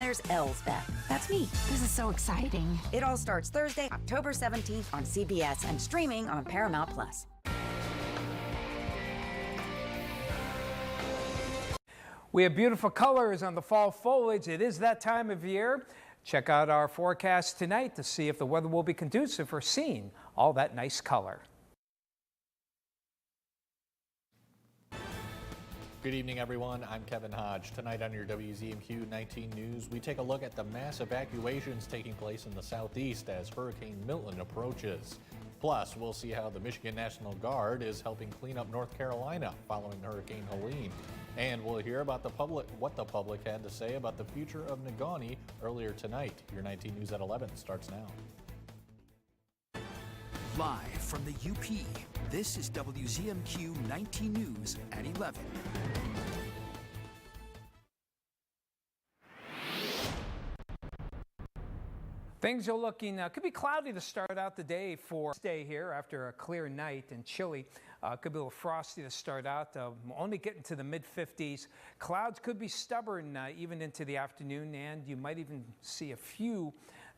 there's Elsbeth. That's me. This is so exciting. It all starts Thursday, October 17th on CBS and streaming on Paramount+. We have beautiful colors on the fall foliage. It is that time of year. Check out our forecast tonight to see if the weather will be conducive for seeing all that nice color. Good evening, everyone. I'm Kevin Hodge. Tonight on your WZMQ 19 News, we take a look at the mass evacuations taking place in the southeast as Hurricane Milton approaches. Plus, we'll see how the Michigan National Guard is helping clean up North Carolina following Hurricane Helene. And we'll hear about what the public had to say about the future of Negaunee earlier tonight. Your 19 News at 11 starts now. Live from the UP, this is WZMQ 19 News at 11. Things are looking, could be cloudy to start out the day for stay here after a clear night and chilly. Could be a little frosty to start out, only getting to the mid-50s. Clouds could be stubborn even into the afternoon, and you might even see a few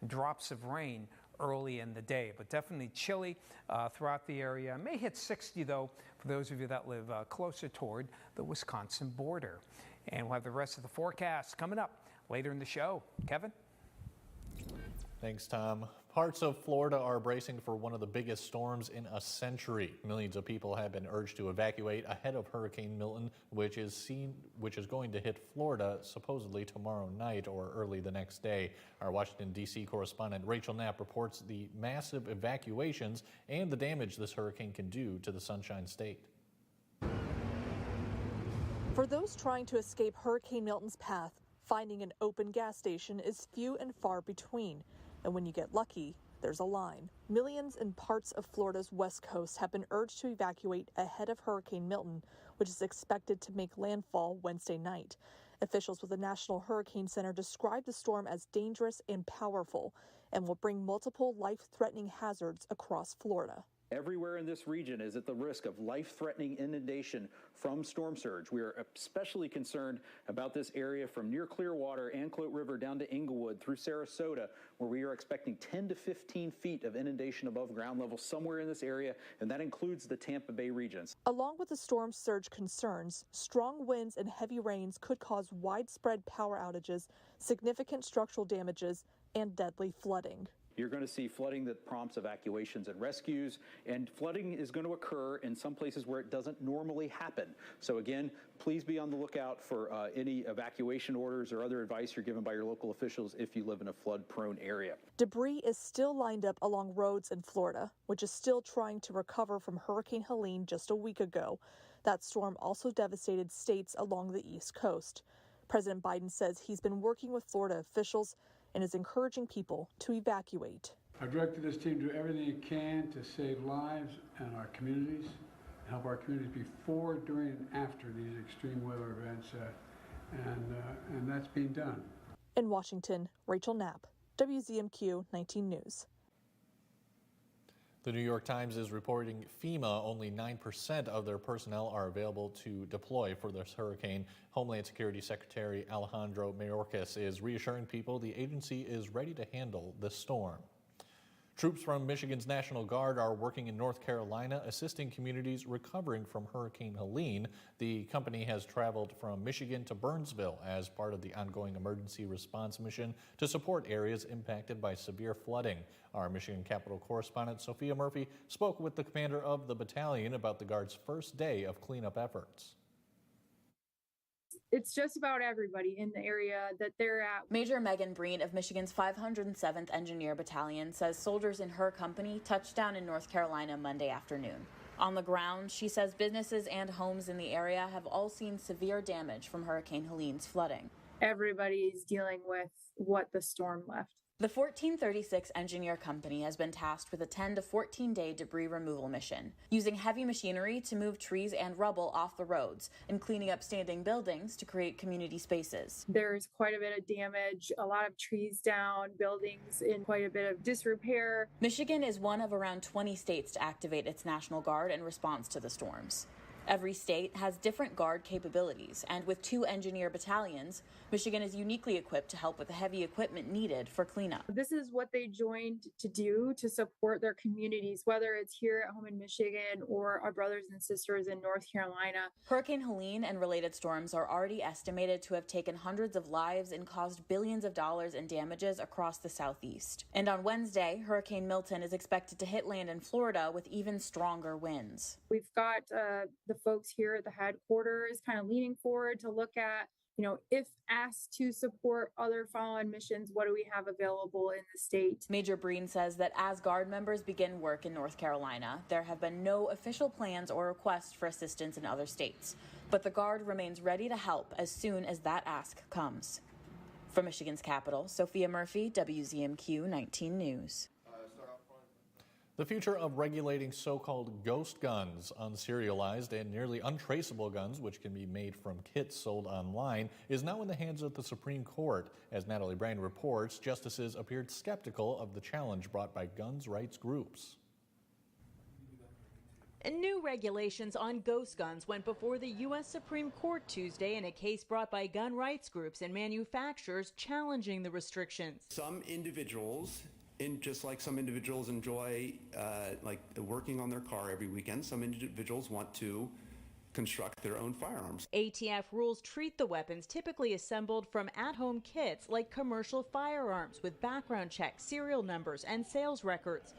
drops of rain early in the day, but definitely chilly throughout the area. May hit 60 though for those of you that live closer toward the Wisconsin border. And we'll have the rest of the forecast coming up later in the show. Kevin? Thanks, Tom. Parts of Florida are bracing for one of the biggest storms in a century. Millions of people have been urged to evacuate ahead of Hurricane Milton, which is going to hit Florida supposedly tomorrow night or early the next day. Our Washington, D.C. correspondent Rachel Knapp reports the massive evacuations and the damage this hurricane can do to the Sunshine State. For those trying to escape Hurricane Milton's path, finding an open gas station is few and far between. And when you get lucky, there's a line. Millions in parts of Florida's west coast have been urged to evacuate ahead of Hurricane Milton, which is expected to make landfall Wednesday night. Officials with the National Hurricane Center describe the storm as dangerous and powerful and will bring multiple life-threatening hazards across Florida. Everywhere in this region is at the risk of life-threatening inundation from storm surge. We are especially concerned about this area from near Clearwater, Anclote River down to Englewood through Sarasota, where we are expecting 10 to 15 feet of inundation above ground level somewhere in this area, and that includes the Tampa Bay regions. Along with the storm surge concerns, strong winds and heavy rains could cause widespread power outages, significant structural damages, and deadly flooding. You're going to see flooding that prompts evacuations and rescues, and flooding is going to occur in some places where it doesn't normally happen. So again, please be on the lookout for any evacuation orders or other advice you're given by your local officials if you live in a flood-prone area. Debris is still lined up along roads in Florida, which is still trying to recover from Hurricane Helene just a week ago. That storm also devastated states along the East Coast. President Biden says he's been working with Florida officials and is encouraging people to evacuate. I've directed this team to do everything it can to save lives and our communities, help our communities before, during, and after these extreme weather events, and that's being done. In Washington, Rachel Knapp, WZMQ 19 News. The New York Times is reporting FEMA only 9% of their personnel are available to deploy for this hurricane. Homeland Security Secretary Alejandro Mayorkas is reassuring people the agency is ready to handle this storm. Troops from Michigan's National Guard are working in North Carolina, assisting communities recovering from Hurricane Helene. The company has traveled from Michigan to Burnsville as part of the ongoing emergency response mission to support areas impacted by severe flooding. Our Michigan Capitol correspondent Sophia Murphy spoke with the commander of the battalion about the Guard's first day of cleanup efforts. It's just about everybody in the area that they're at. Major Megan Breen of Michigan's 507th Engineer Battalion says soldiers in her company touched down in North Carolina Monday afternoon. On the ground, she says businesses and homes in the area have all seen severe damage from Hurricane Helene's flooding. Everybody's dealing with what the storm left. The 1436 Engineer Company has been tasked with a 10 to 14-day debris removal mission, using heavy machinery to move trees and rubble off the roads and cleaning up standing buildings to create community spaces. There's quite a bit of damage, a lot of trees down, buildings in quite a bit of disrepair. Michigan is one of around 20 states to activate its National Guard in response to the storms. Every state has different Guard capabilities, and with 2 engineer battalions, Michigan is uniquely equipped to help with the heavy equipment needed for cleanup. This is what they joined to do to support their communities, whether it's here at home in Michigan or our brothers and sisters in North Carolina. Hurricane Helene and related storms are already estimated to have taken hundreds of lives and caused billions of dollars in damages across the Southeast. And on Wednesday, Hurricane Milton is expected to hit land in Florida with even stronger winds. We've got the folks here at the headquarters kind of leaning forward to look at, if asked to support other follow-on missions, what do we have available in the state? Major Breen says that as Guard members begin work in North Carolina, there have been no official plans or requests for assistance in other states. But the Guard remains ready to help as soon as that ask comes. From Michigan's capital, Sophia Murphy, WZMQ 19 News. The future of regulating so-called ghost guns, unserialized and nearly untraceable guns which can be made from kits sold online, is now in the hands of the Supreme Court. As Natalie Brand reports, justices appeared skeptical of the challenge brought by guns rights groups. New regulations on ghost guns went before the U.S. Supreme Court Tuesday in a case brought by gun rights groups and manufacturers challenging the restrictions. Some individuals, just like some individuals enjoy working on their car every weekend, some individuals want to construct their own firearms. ATF rules treat the weapons typically assembled from at-home kits like commercial firearms with background checks, serial numbers, and sales records.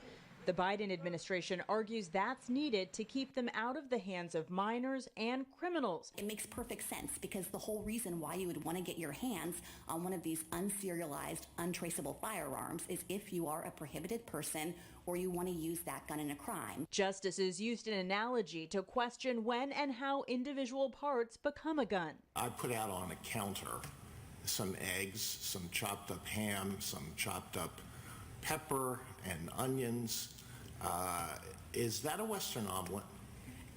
The Biden administration argues that's needed to keep them out of the hands of minors and criminals. It makes perfect sense because the whole reason why you would want to get your hands on one of these unserialized, untraceable firearms is if you are a prohibited person or you want to use that gun in a crime. Justices used an analogy to question when and how individual parts become a gun. I put out on a counter some eggs, some chopped up ham, some chopped up pepper and onions. Is that a Western omelet?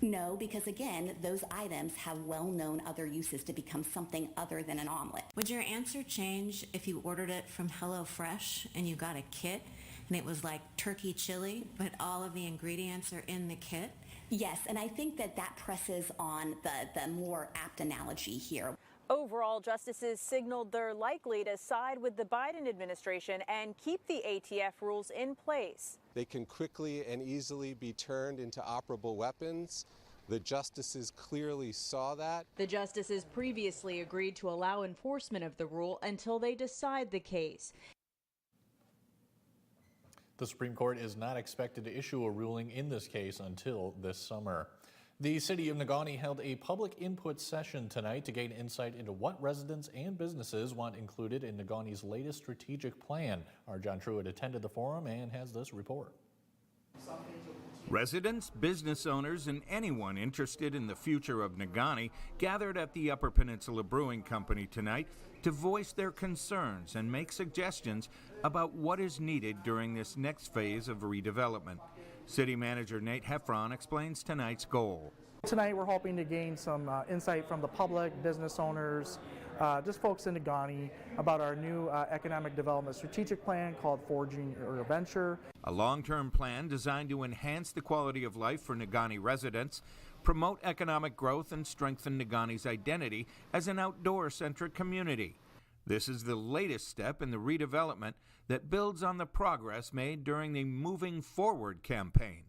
No, because again, those items have well-known other uses to become something other than an omelet. Would your answer change if you ordered it from HelloFresh and you got a kit and it was like turkey chili, but all of the ingredients are in the kit? Yes, and I think that presses on the more apt analogy here. Overall, justices signaled they're likely to side with the Biden administration and keep the ATF rules in place. They can quickly and easily be turned into operable weapons. The justices clearly saw that. The justices previously agreed to allow enforcement of the rule until they decide the case. The Supreme Court is not expected to issue a ruling in this case until this summer. The city of Negaunee held a public input session tonight to gain insight into what residents and businesses want included in Negaunee's latest strategic plan. Our John Truitt attended the forum and has this report. Residents, business owners, and anyone interested in the future of Negaunee gathered at the Upper Peninsula Brewing Company tonight to voice their concerns and make suggestions about what is needed during this next phase of redevelopment. City Manager Nate Heffron explains tonight's goal. Tonight we're hoping to gain some insight from the public, business owners, just folks in Negaunee about our new economic development strategic plan called Forging Your Venture. A long-term plan designed to enhance the quality of life for Negaunee residents, promote economic growth, and strengthen Negaunee's identity as an outdoor-centric community. This is the latest step in the redevelopment that builds on the progress made during the Moving Forward campaign.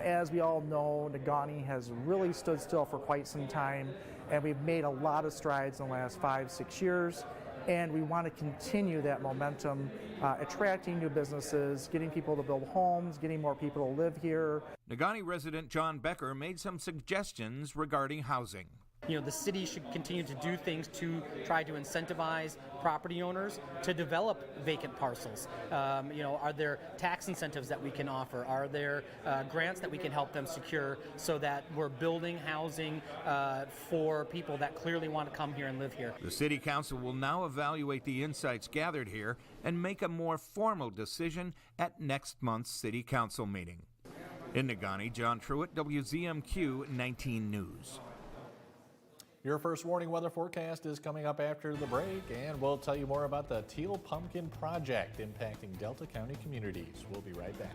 As we all know, Negaunee has really stood still for quite some time, and we've made a lot of strides in the last 5-6 years, and we want to continue that momentum, attracting new businesses, getting people to build homes, getting more people to live here. Negaunee resident John Becker made some suggestions regarding housing. The city should continue to do things to try to incentivize property owners to develop vacant parcels. Are there tax incentives that we can offer? Are there grants that we can help them secure so that we're building housing for people that clearly want to come here and live here? The City Council will now evaluate the insights gathered here and make a more formal decision at next month's City Council meeting. In Negaunee, John Truitt, WZMQ 19 News. Your first warning weather forecast is coming up after the break, and we'll tell you more about the Teal Pumpkin Project impacting Delta County communities. We'll be right back.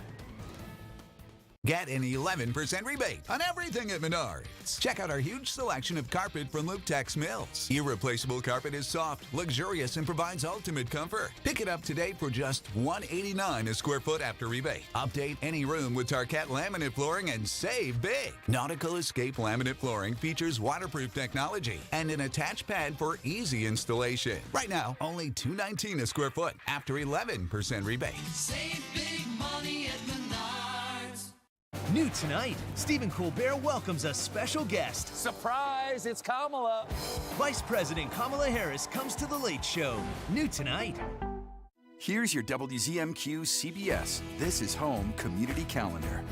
Get an 11% rebate on everything at Menards. Check out our huge selection of carpet from Lutex Mills. Irreplaceable carpet is soft, luxurious, and provides ultimate comfort. Pick it up today for just $189 a square foot after rebate. Update any room with Tarkett laminate flooring and save big. Nautical Escape laminate flooring features waterproof technology and an attached pad for easy installation. Right now, only $219 a square foot after 11% rebate. Save big money at Menards. New tonight, Stephen Colbert welcomes a special guest. Surprise, it's Kamala. Vice President Kamala Harris comes to The Late Show. New tonight. Here's your WZMQ CBS This is Home Community Calendar.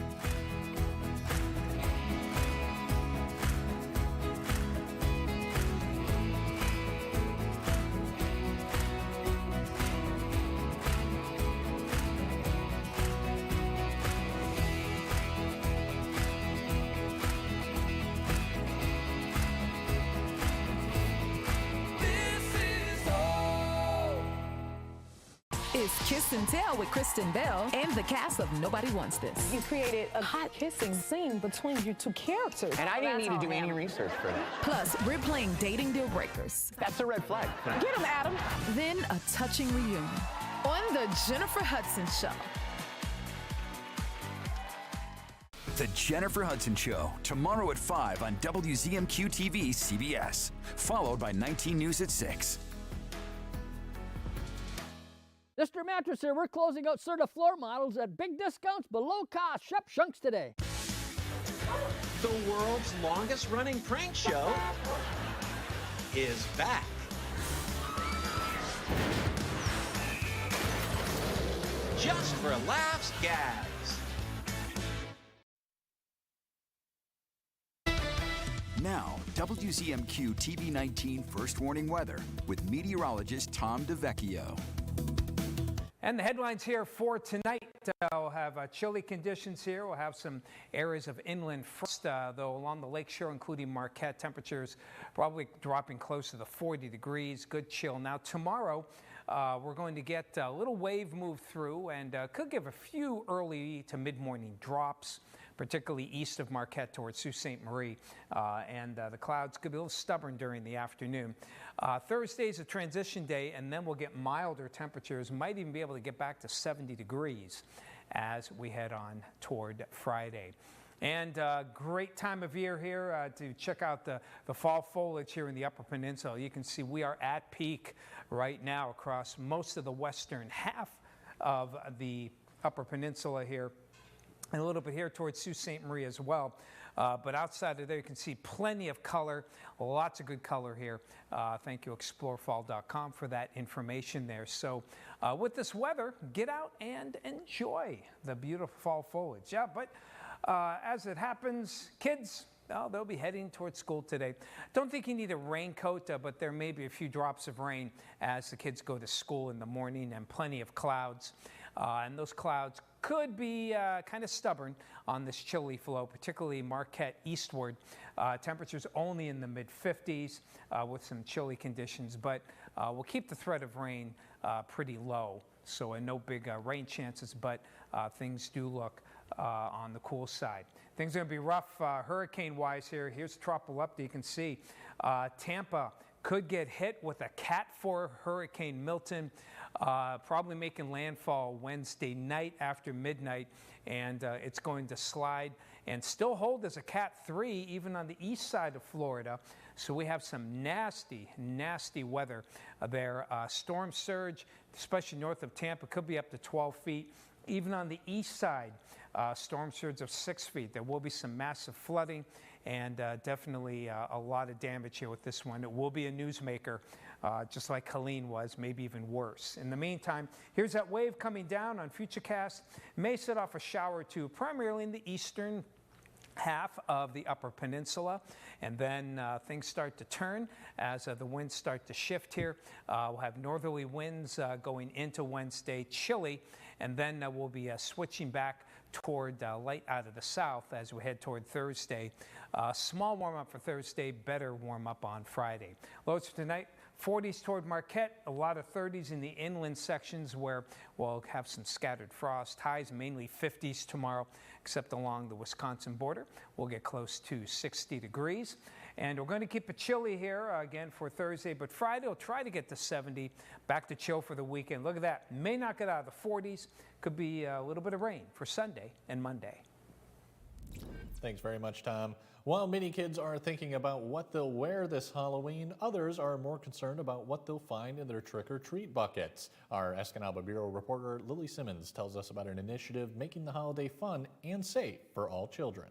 It's Kiss and Tell with Kristen Bell and the cast of Nobody Wants This. You created a hot kissing scene between your two characters. And I didn't need to do any research for that. Plus, we're playing Dating Deal Breakers. That's a red flag. Get him, Adam. Then a touching reunion on The Jennifer Hudson Show. The Jennifer Hudson Show, tomorrow at 5 on WZMQ TV CBS, followed by 19 News at 6. Mr. Mattress here. We're closing out Serta floor models at big discounts below cost. Shop Shunks today. The world's longest running prank show is back. Just for laughs, gags. Now, WZMQ TV 19 First Warning Weather with meteorologist Tom DeVecchio. And the headlines here for tonight. We'll have chilly conditions here. We'll have some areas of inland frost, though, along the lakeshore, including Marquette. Temperatures probably dropping close to the 40 degrees. Good chill. Now, tomorrow, we're going to get a little wave move through and could give a few early to mid-morning drops, particularly east of Marquette towards Sault Ste. Marie. And the clouds could be a little stubborn during the afternoon. Thursday is a transition day, and then we'll get milder temperatures. Might even be able to get back to 70 degrees as we head on toward Friday. And great time of year here to check out the fall foliage here in the Upper Peninsula. You can see we are at peak right now across most of the western half of the Upper Peninsula here, and a little bit here towards Sault Ste. Marie as well. But outside of there, you can see plenty of color, lots of good color here. Thank you, explorefall.com, for that information there. So with this weather, get out and enjoy the beautiful fall foliage. Yeah, but as it happens, kids, well, they'll be heading towards school today. Don't think you need a raincoat, but there may be a few drops of rain as the kids go to school in the morning, and plenty of clouds. And those clouds could be kind of stubborn on this chilly flow, particularly Marquette eastward. Temperatures only in the mid-50s with some chilly conditions, but we'll keep the threat of rain pretty low. So no big rain chances, but things do look on the cool side. Things are going to be rough hurricane-wise here. Here's a tropical update. You can see Tampa could get hit with a Cat 4 Hurricane Milton, probably making landfall Wednesday night after midnight, and it's going to slide and still hold as a Cat 3 even on the east side of Florida. So we have some nasty, nasty weather there. Storm surge, especially north of Tampa, could be up to 12 feet. Even on the east side, storm surge of 6 feet. There will be some massive flooding and definitely a lot of damage here with this one. It will be a newsmaker, just like Helene was, maybe even worse. In the meantime, here's that wave coming down on Futurecast. May set off a shower or two, primarily in the eastern half of the Upper Peninsula, and then things start to turn as the winds start to shift here. We'll have northerly winds going into Wednesday, chilly, and then we'll be switching back toward light out of the south as we head toward Thursday. Small warm-up for Thursday, better warm-up on Friday. Lows for tonight, 40s toward Marquette, a lot of 30s in the inland sections where we'll have some scattered frost. Highs mainly 50s tomorrow, except along the Wisconsin border. We'll get close to 60 degrees. And we're going to keep it chilly here again for Thursday, but Friday will try to get to 70. Back to chill for the weekend. Look at that. May not get out of the 40s. Could be a little bit of rain for Sunday and Monday. Thanks very much, Tom. While many kids are thinking about what they'll wear this Halloween, others are more concerned about what they'll find in their trick-or-treat buckets. Our Escanaba Bureau reporter Lily Simmons tells us about an initiative making the holiday fun and safe for all children.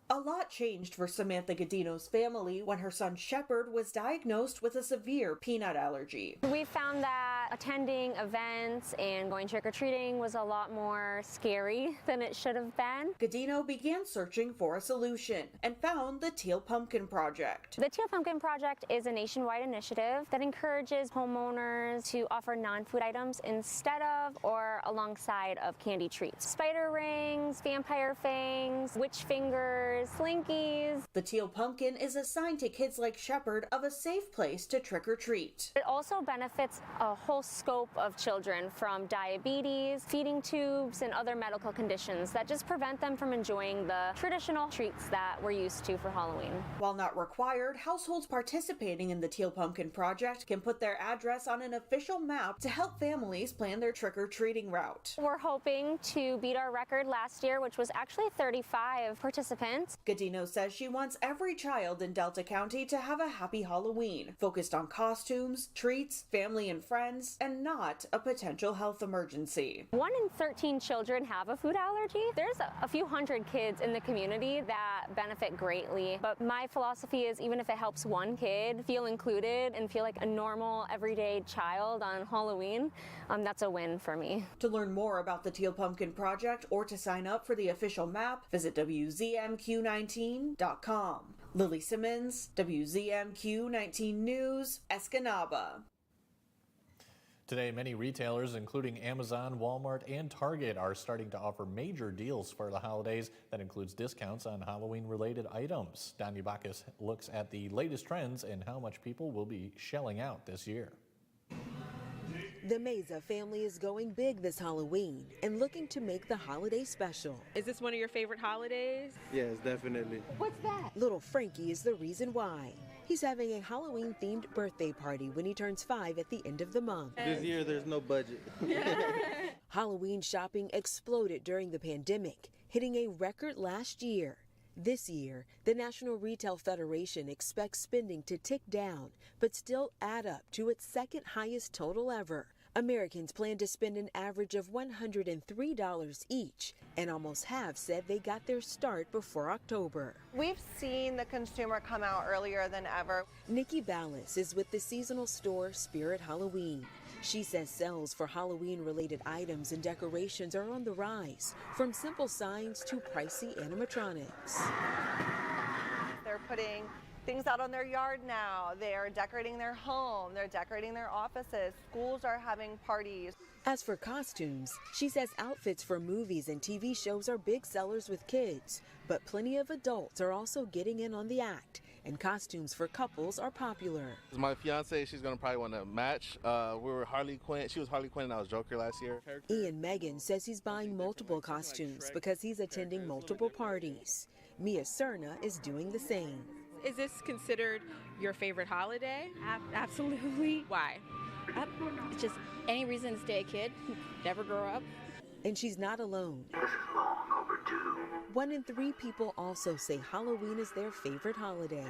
A lot changed for Samantha Godino's family when her son Shepard was diagnosed with a severe peanut allergy. We found that attending events and going trick-or-treating was a lot more scary than it should have been. Godino began searching for a solution and found the Teal Pumpkin Project. The Teal Pumpkin Project is a nationwide initiative that encourages homeowners to offer non-food items instead of or alongside of candy treats. Spider rings, vampire fangs, witch fingers, slinkies. The Teal Pumpkin is assigned to kids like Shepard of a safe place to trick-or-treat. It also benefits a whole scope of children, from diabetes, feeding tubes, and other medical conditions that just prevent them from enjoying the traditional treats that we're used to for Halloween. While not required, households participating in the Teal Pumpkin Project can put their address on an official map to help families plan their trick-or-treating route. We're hoping to beat our record last year, which was actually 35 participants. Godino says she wants every child in Delta County to have a happy Halloween, focused on costumes, treats, family and friends, and not a potential health emergency. 1 in 13 children have a food allergy. There's a few hundred kids in the community that benefit greatly, but my philosophy is even if it helps one kid feel included and feel like a normal, everyday child on Halloween, that's a win for me. To learn more about the Teal Pumpkin Project or to sign up for the official map, visit WZMQ19.com. Lily Simmons, WZMQ 19 News, Escanaba. Today, many retailers, including Amazon, Walmart, and Target, are starting to offer major deals for the holidays. That includes discounts on Halloween-related items. Donnie Bacchus looks at the latest trends and how much people will be shelling out this year. The Meza family is going big this Halloween and looking to make the holiday special. Is this one of your favorite holidays? Yes, definitely. What's that? Little Frankie is the reason why. He's having a Halloween-themed birthday party when he turns 5 at the end of the month. This year, there's no budget. Halloween shopping exploded during the pandemic, hitting a record last year. This year, the National Retail Federation expects spending to tick down, but still add up to its second highest total ever. Americans plan to spend an average of $103 each, and almost half said they got their start before October. We've seen the consumer come out earlier than ever. Nikki Ballas is with the seasonal store Spirit Halloween. She says sales for Halloween-related items and decorations are on the rise, from simple signs to pricey animatronics. They're putting things out on their yard now. They're decorating their home. They're decorating their offices. Schools are having parties. As for costumes, she says outfits for movies and TV shows are big sellers with kids, but plenty of adults are also getting in on the act, and costumes for couples are popular. My fiance, she's gonna probably want to match. We were Harley Quinn. She was Harley Quinn and I was Joker last year. Ian Megan says he's buying multiple costumes because he's attending multiple parties. Mia Cerna is doing the same. Is this considered your favorite holiday? Absolutely. Why? It's just any reason to stay a kid, never grow up. And she's not alone. This is long overdue. 1 in 3 people also say Halloween is their favorite holiday.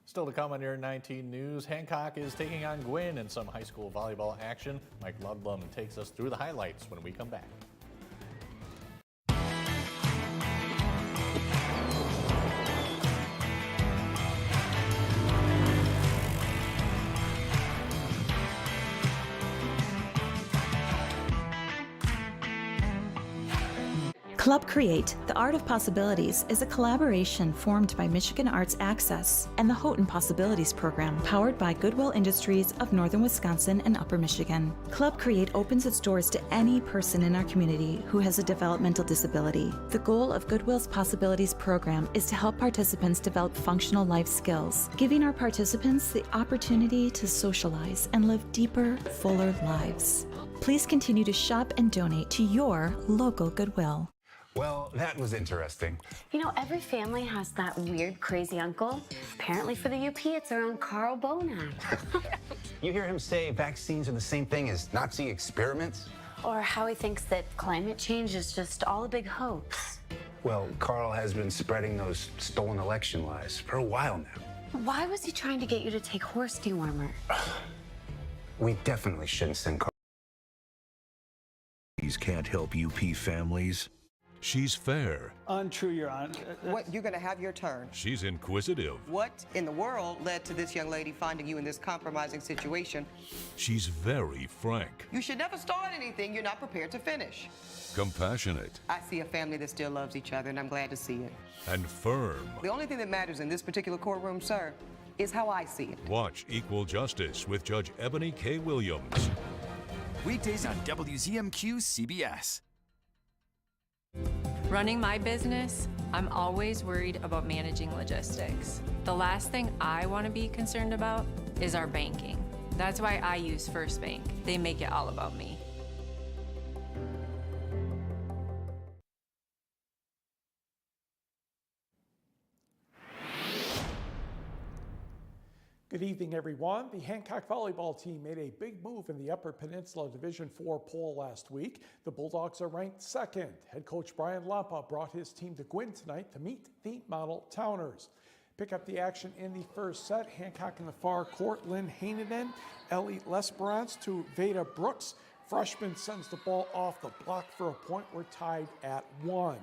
Still to come on your 19 News, Hancock is taking on Gwynn in some high school volleyball action. Mike Ludlum takes us through the highlights when we come back. Club Create, the Art of Possibilities, is a collaboration formed by Michigan Arts Access and the Houghton Possibilities Program, powered by Goodwill Industries of Northern Wisconsin and Upper Michigan. Club Create opens its doors to any person in our community who has a developmental disability. The goal of Goodwill's Possibilities Program is to help participants develop functional life skills, giving our participants the opportunity to socialize and live deeper, fuller lives. Please continue to shop and donate to your local Goodwill. Well, that was interesting. You know, every family has that weird, crazy uncle. Apparently for the UP, it's our own Carl Bonac. You hear him say vaccines are the same thing as Nazi experiments? Or how he thinks that climate change is just all a big hoax. Well, Carl has been spreading those stolen election lies for a while now. Why was he trying to get you to take horse dewormer? We definitely shouldn't send Carl. These can't help UP families. She's fair. Untrue, Your Honor. What, you're going to have your turn. She's inquisitive. What in the world led to this young lady finding you in this compromising situation? She's very frank. You should never start anything you're not prepared to finish. Compassionate. I see a family that still loves each other, and I'm glad to see it. And firm. The only thing that matters in this particular courtroom, sir, is how I see it. Watch Equal Justice with Judge Ebony K. Williams. Weekdays on WZMQ CBS. Running my business, I'm always worried about managing logistics. The last thing I want to be concerned about is our banking. That's why I use First Bank. They make it all about me. Good evening, everyone. The Hancock volleyball team made a big move in the Upper Peninsula Division IV poll last week. The Bulldogs are ranked second. Head coach Brian Lampa brought his team to Gwinn tonight to meet the Model Towners. Pick up the action in the first set. Hancock in the far court. Lynn Hainanen, Ellie Lesperance to Veda Brooks. Freshman sends the ball off the block for a point. We're tied at 1.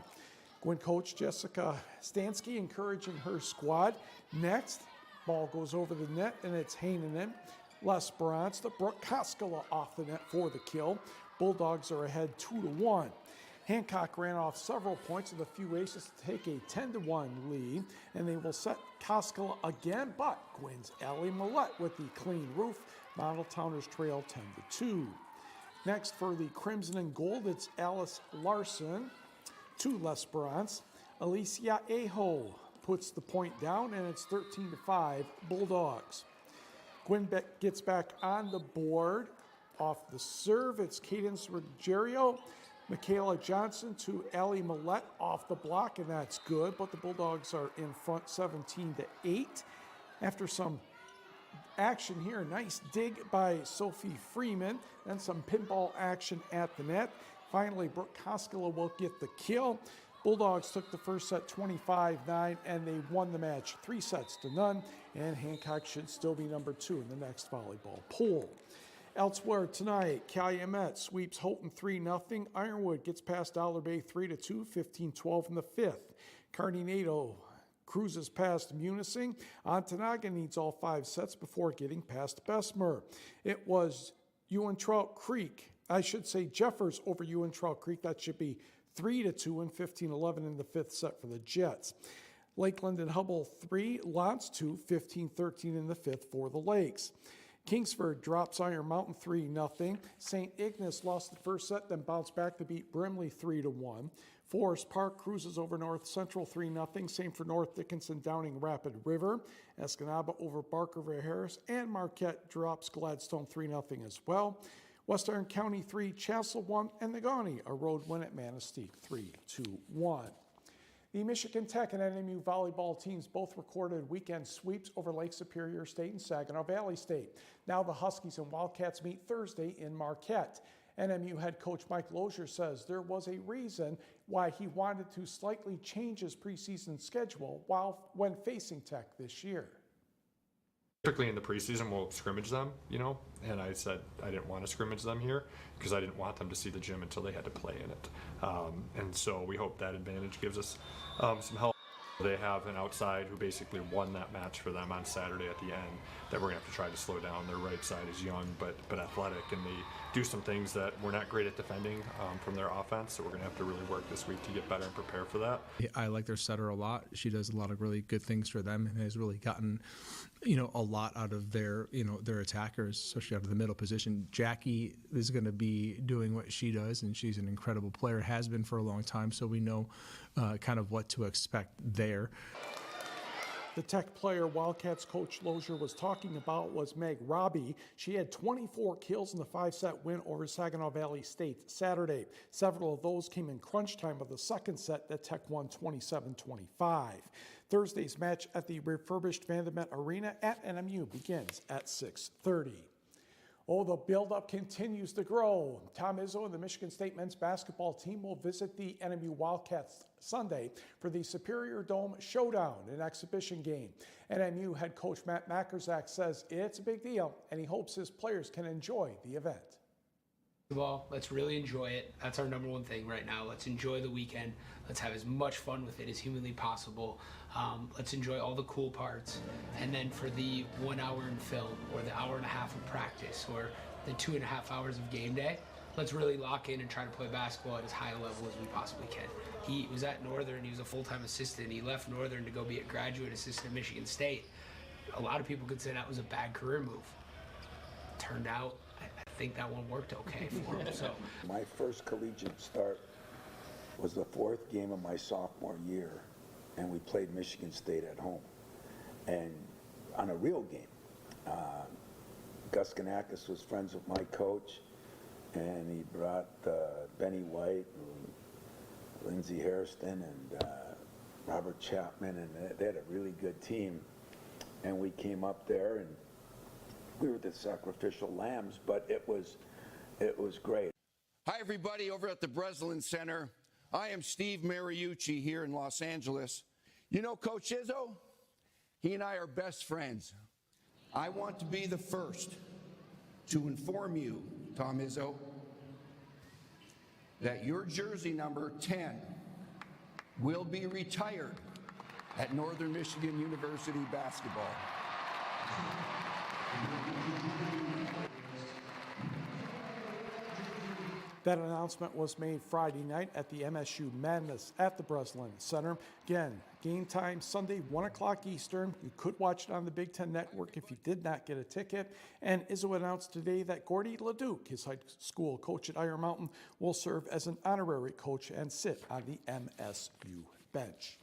Gwinn coach Jessica Stansky encouraging her squad. Next, ball goes over the net, and it's Hainanen. Lesperance to Brooke Koskela off the net for the kill. Bulldogs are ahead 2-1. Hancock ran off several points with a few aces to take a 10-1 lead, and they will set Koskela again, but Gwynn's Allie Millette with the clean roof. Model Towners trail 10-2. Next for the Crimson and Gold, it's Alice Larson to Lesperance. Alicia Aho puts the point down, and it's 13-5 Bulldogs. Gwinn gets back on the board off the serve. It's Cadence Ruggiero. Michaela Johnson to Allie Millette off the block, and that's good, but the Bulldogs are in front 17-8. After some action here, nice dig by Sophie Freeman, and some pinball action at the net. Finally, Brooke Koskela will get the kill. Bulldogs took the first set 25-9, and they won the match 3-0, and Hancock should still be number 2 in the next volleyball poll. Elsewhere tonight, Calumet sweeps Houghton 3-0. Ironwood gets past Dollar Bay 3-2, 15-12 in the 5th. Cardenado cruises past Munising. Ontonaga needs all 5 sets before getting past Bessemer. It was Ewan-Trout Creek, Jeffers over Ewan-Trout Creek. That should be 3-2 and 15-11 in the 5th set for the Jets. Lakeland and Hubble 3, Lance 2, 15-13 in the 5th for the Lakes. Kingsford drops Iron Mountain 3-0. St. Ignace lost the first set, then bounced back to beat Brimley 3-1. Forest Park cruises over North Central 3-0. Same for North Dickinson Downing Rapid River. Escanaba over Barker Harris, and Marquette drops Gladstone 3-0 as well. Western County 3, Chancellor 1, and Negaunee a road win at Manistee 3-1. The Michigan Tech and NMU volleyball teams both recorded weekend sweeps over Lake Superior State and Saginaw Valley State. Now the Huskies and Wildcats meet Thursday in Marquette. NMU head coach Mike Lozier says there was a reason why he wanted to slightly change his preseason schedule when facing Tech this year. Typically in the preseason, we'll scrimmage them, and I said I didn't want to scrimmage them here because I didn't want them to see the gym until they had to play in it. And so we hope that advantage gives us some help. They have an outside who basically won that match for them on Saturday at the end that we're going to have to try to slow down. Their right side is young but athletic, and they do some things that we're not great at defending from their offense, so we're going to have to really work this week to get better and prepare for that. I like their setter a lot. She does a lot of really good things for them and has really gotten, a lot out of their attackers, especially out of the middle position. Jackie is going to be doing what she does, and she's an incredible player, has been for a long time, so we know kind of what to expect there. The Tech player Wildcats coach Lozier was talking about was Meg Robbie. She had 24 kills in the 5-set win over Saginaw Valley State Saturday. Several of those came in crunch time of the second set that Tech won 27-25. Thursday's match at the refurbished Vanderbilt Arena at NMU begins at 6:30. Oh, the buildup continues to grow. Tom Izzo and the Michigan State men's basketball team will visit the NMU Wildcats Sunday for the Superior Dome Showdown, an exhibition game. NMU head coach Matt Makerzak says it's a big deal, and he hopes his players can enjoy the event. Well, let's really enjoy it. That's our number one thing right now. Let's enjoy the weekend. Let's have as much fun with it as humanly possible. Let's enjoy all the cool parts. And then for the 1 hour in film, or the hour and a half of practice, or the 2.5 hours of game day, let's really lock in and try to play basketball at as high a level as we possibly can. He was at Northern. He was a full-time assistant. He left Northern to go be a graduate assistant at Michigan State. A lot of people could say that was a bad career move. Turned out, I think that one worked okay for him. So my first collegiate start was the 4th game of my sophomore year, and we played Michigan State at home, and on a real game. Gus Ganakis was friends with my coach, and he brought Benny White and Lindsey Hairston and Robert Chapman, and they had a really good team. And we came up there, and we were the sacrificial lambs, but it was great. Hi, everybody over at the Breslin Center. I am Steve Mariucci here in Los Angeles. You know Coach Izzo? He and I are best friends. I want to be the first to inform you, Tom Izzo, that your jersey number 10 will be retired at Northern Michigan University basketball. That announcement was made Friday night at the MSU Madness at the Breslin Center. Again, game time Sunday, 1 o'clock Eastern. You could watch it on the Big Ten Network if you did not get a ticket. And Izzo announced today that Gordy LeDuc, his high school coach at Iron Mountain, will serve as an honorary coach and sit on the MSU bench.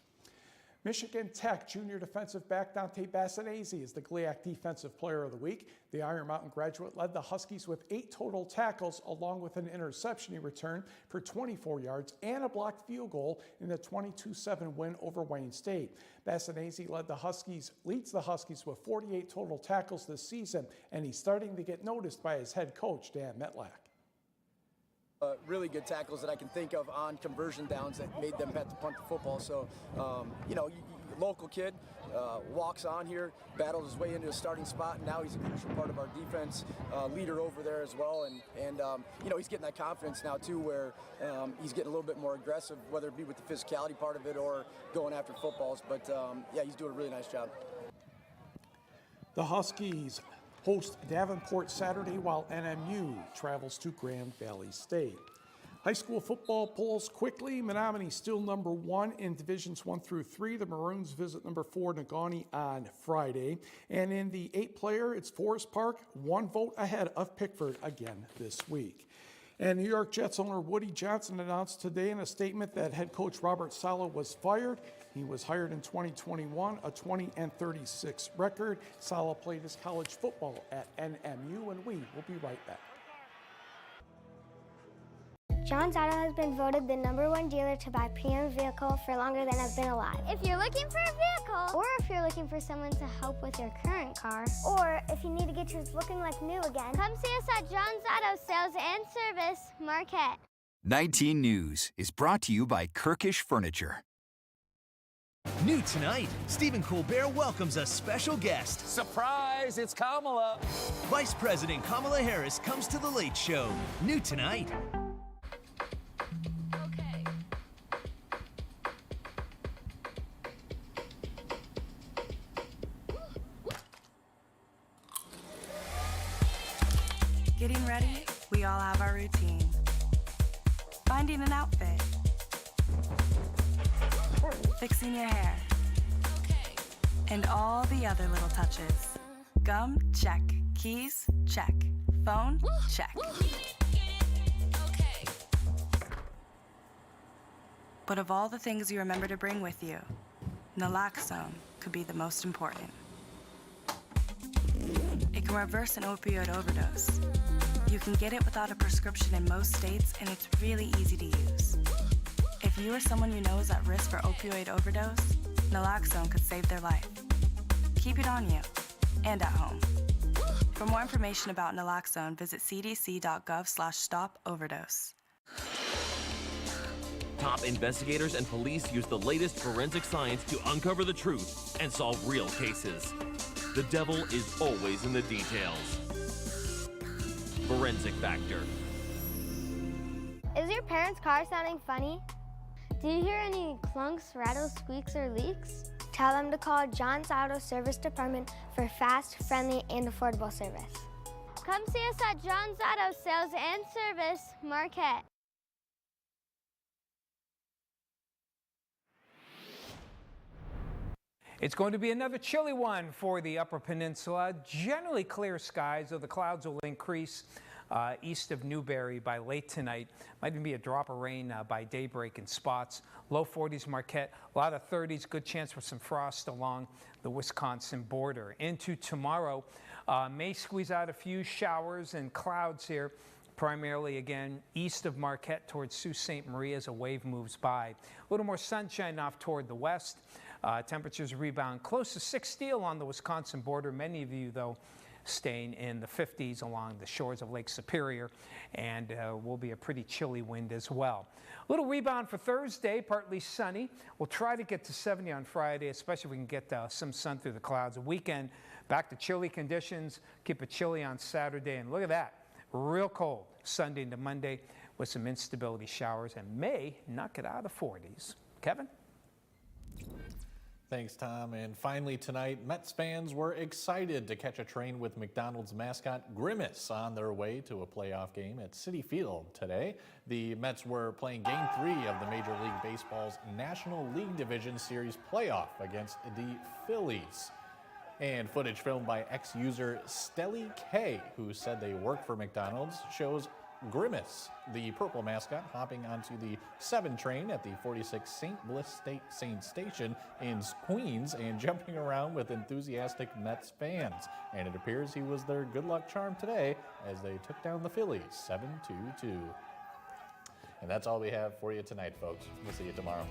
Michigan Tech junior defensive back Dante Bassanese is the GLIAC Defensive Player of the Week. The Iron Mountain graduate led the Huskies with 8 total tackles, along with an interception he returned for 24 yards and a blocked field goal in the 22-7 win over Wayne State. Bassanese leads the Huskies with 48 total tackles this season, and he's starting to get noticed by his head coach, Dan Metlack. Really good tackles that I can think of on conversion downs that made them have to punt the football. So, local kid walks on here, battles his way into a starting spot, and now he's a crucial part of our defense, leader over there as well. And he's getting that confidence now too, where he's getting a little bit more aggressive, whether it be with the physicality part of it or going after footballs. But he's doing a really nice job. The Huskies host Davenport Saturday, while NMU travels to Grand Valley State. High school football polls quickly. Menominee still number 1 in divisions 1 through 3. The Maroons visit number 4 Negaunee on Friday. And in the 8-player, it's Forest Park, 1 vote ahead of Pickford again this week. And New York Jets owner Woody Johnson announced today in a statement that head coach Robert Saleh was fired. He was hired in 2021, a 20-36 record. Saleh played his college football at NMU, and we will be right back. John's Auto has been voted the #1 dealer to buy premium vehicle for longer than I've been alive. If you're looking for a vehicle, or if you're looking for someone to help with your current car, or if you need to get yours looking like new again, come see us at John's Auto Sales and Service, Marquette. 19 News is brought to you by Kirkish Furniture. New tonight, Stephen Colbert welcomes a special guest. Surprise, it's Kamala. Vice President Kamala Harris comes to The Late Show. New tonight. Getting ready, we all have our routine. Finding an outfit. Fixing your hair. And all the other little touches. Gum, check. Keys, check. Phone, check. But of all the things you remember to bring with you, naloxone could be the most important. It can reverse an opioid overdose. You can get it without a prescription in most states, and it's really easy to use. If you or someone you know is at risk for opioid overdose, naloxone could save their life. Keep it on you and at home. For more information about naloxone, visit cdc.gov/stop-overdose. Top investigators and police use the latest forensic science to uncover the truth and solve real cases. The devil is always in the details. Forensic Factor. Is your parents' car sounding funny? Do you hear any clunks, rattles, squeaks, or leaks? Tell them to call John's Auto Service Department for fast, friendly, and affordable service. Come see us at John's Auto Sales and Service, Marquette. It's going to be another chilly one for the Upper Peninsula. Generally clear skies, though the clouds will increase east of Newberry by late tonight. Might even be a drop of rain by daybreak in spots. Low 40s Marquette, a lot of 30s, good chance for some frost along the Wisconsin border. Into tomorrow, may squeeze out a few showers and clouds here, primarily again east of Marquette towards Sault Ste. Marie as a wave moves by. A little more sunshine off toward the west. Temperatures rebound close to 60 along the Wisconsin border. Many of you, though, staying in the 50s along the shores of Lake Superior, and will be a pretty chilly wind as well. A little rebound for Thursday, partly sunny. We'll try to get to 70 on Friday, especially if we can get some sun through the clouds. The weekend, back to chilly conditions. Keep it chilly on Saturday, and look at that, real cold Sunday into Monday with some instability showers, and may knock it out of 40s. Kevin? Thanks, Tom. And finally tonight, Mets fans were excited to catch a train with McDonald's mascot Grimace on their way to a playoff game at Citi Field today. The Mets were playing Game 3 of the Major League Baseball's National League Division Series playoff against the Phillies. And footage filmed by ex-user Stelly K, who said they worked for McDonald's, shows Grimace, the purple mascot, hopping onto the 7 train at the 46 St. Bliss Saint Station in Queens and jumping around with enthusiastic Mets fans. And it appears he was their good luck charm today as they took down the Phillies 7-2. And that's all we have for you tonight, folks. We'll see you tomorrow.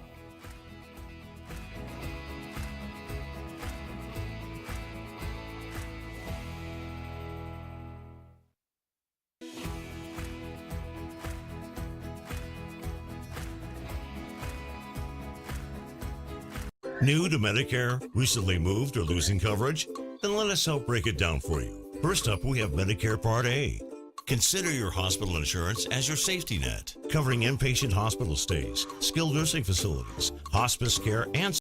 New to Medicare? Recently moved or losing coverage? Then let us help break it down for you. First up, we have Medicare Part A. Consider your hospital insurance as your safety net, covering inpatient hospital stays, skilled nursing facilities, hospice care, and